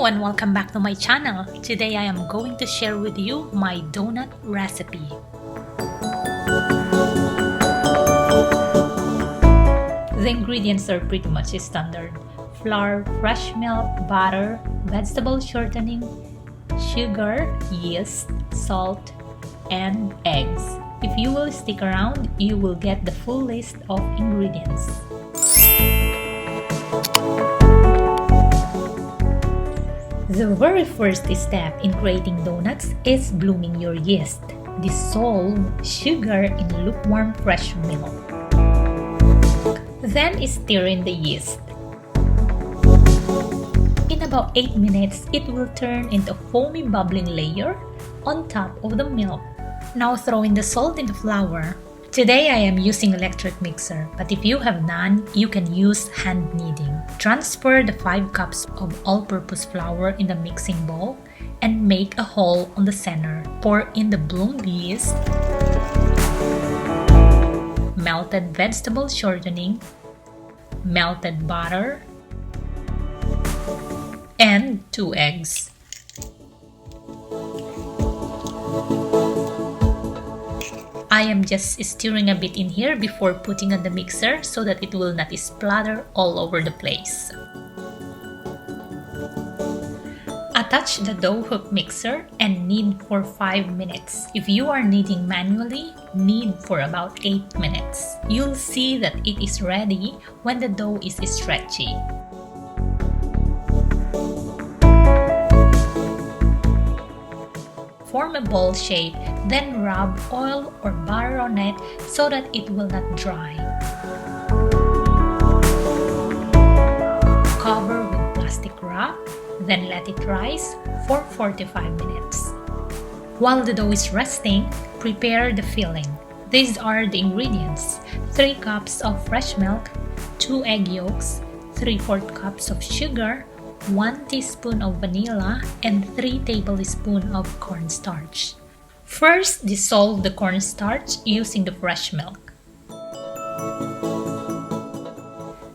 and welcome back to my channel. Today I am going to share with you my donut recipe. The ingredients are pretty much standard. Flour, fresh milk, butter, vegetable shortening, sugar, yeast, salt, and eggs. If you will stick around, you will get the full list of ingredients. The very first step in creating donuts is blooming your yeast. Dissolve sugar in lukewarm fresh milk. Then stir in the yeast. In about 8 minutes, it will turn into a foamy bubbling layer on top of the milk. Now throw in the salt and the flour. Today I am using electric mixer, but if you have none, you can use hand kneading. Transfer the 5 cups of all-purpose flour in the mixing bowl and make a hole on the center. Pour in the bloomed yeast, melted vegetable shortening, melted butter, and 2 eggs. I am just stirring a bit in here before putting on the mixer so that it will not splatter all over the place. Attach the dough hook mixer and knead for 5 minutes. If you are kneading manually, knead for about 8 minutes. You'll see that it is ready when the dough is stretchy. Form a ball shape, then rub oil or butter on it so that it will not dry. Cover with plastic wrap, then let it rise for 45 minutes. While the dough is resting, prepare the filling. These are the ingredients: 3 cups of fresh milk, 2 egg yolks, 3/4 cups of sugar, 1 teaspoon of vanilla, and 3 tablespoons of cornstarch. First, dissolve the cornstarch using the fresh milk.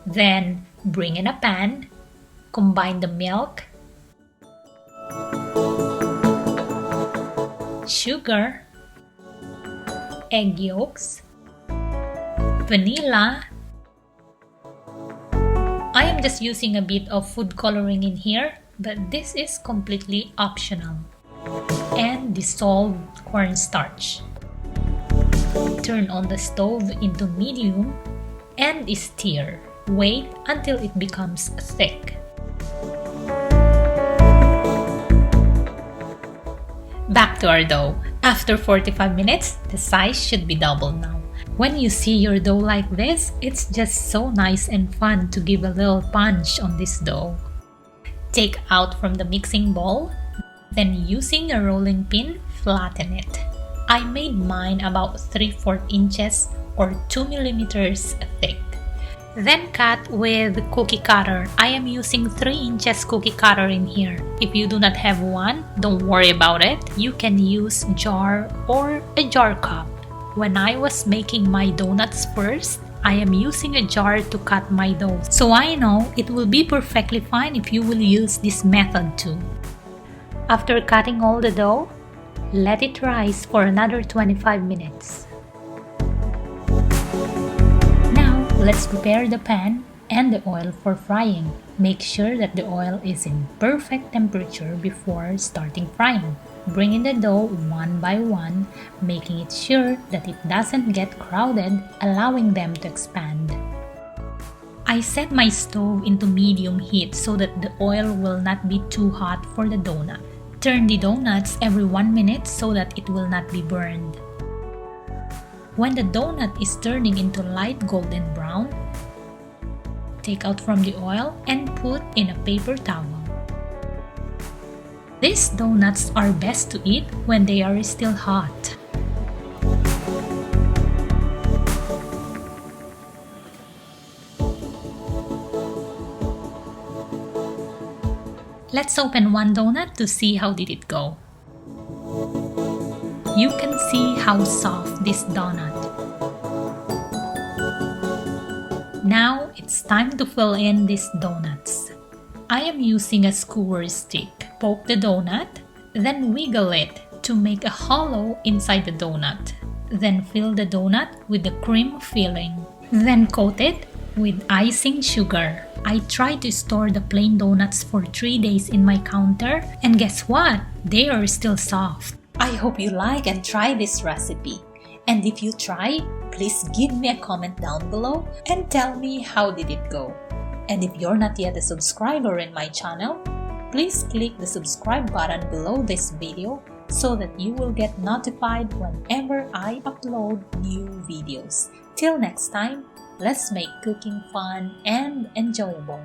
Then, bring in a pan, combine the milk, sugar, egg yolks, vanilla. I am just using a bit of food coloring in here, but this is completely optional. And dissolve cornstarch. Turn on the stove into medium and stir. Wait until it becomes thick. Back to our dough. After 45 minutes, the size should be double now. When you see your dough like this, it's just so nice and fun to give a little punch on this dough. Take out from the mixing bowl, then using a rolling pin, flatten it. I made mine about 3/4 inches or 2 millimeters thick. Then cut with cookie cutter. I am using 3 inches cookie cutter in here. If you do not have one, don't worry about it. You can use jar or a jar cup. When I was making my donuts first, I am using a jar to cut my dough. So I know it will be perfectly fine if you will use this method too. After cutting all the dough, let it rise for another 25 minutes. Now, let's prepare the pan and the oil for frying. Make sure that the oil is in perfect temperature before starting frying. Bring in the dough one by one, making it sure that it doesn't get crowded, allowing them to expand. I set my stove into medium heat so that the oil will not be too hot for the donut. Turn the donuts every 1 minute so that it will not be burned. When the donut is turning into light golden brown, take out from the oil and put in a paper towel. These donuts are best to eat when they are still hot. Let's open one donut to see how did it go. You can see how soft this donut. Now it's time to fill in these donuts. I am using a skewer stick. Poke the donut, then wiggle it to make a hollow inside the donut. Then fill the donut with the cream filling. Then coat it with icing sugar. I try to store the plain donuts for 3 days in my counter, and guess what? They are still soft. I hope you like and try this recipe. And if you try, please give me a comment down below and tell me how did it go. And if you're not yet a subscriber in my channel, please click the subscribe button below this video so that you will get notified whenever I upload new videos. Till next time, let's make cooking fun and enjoyable.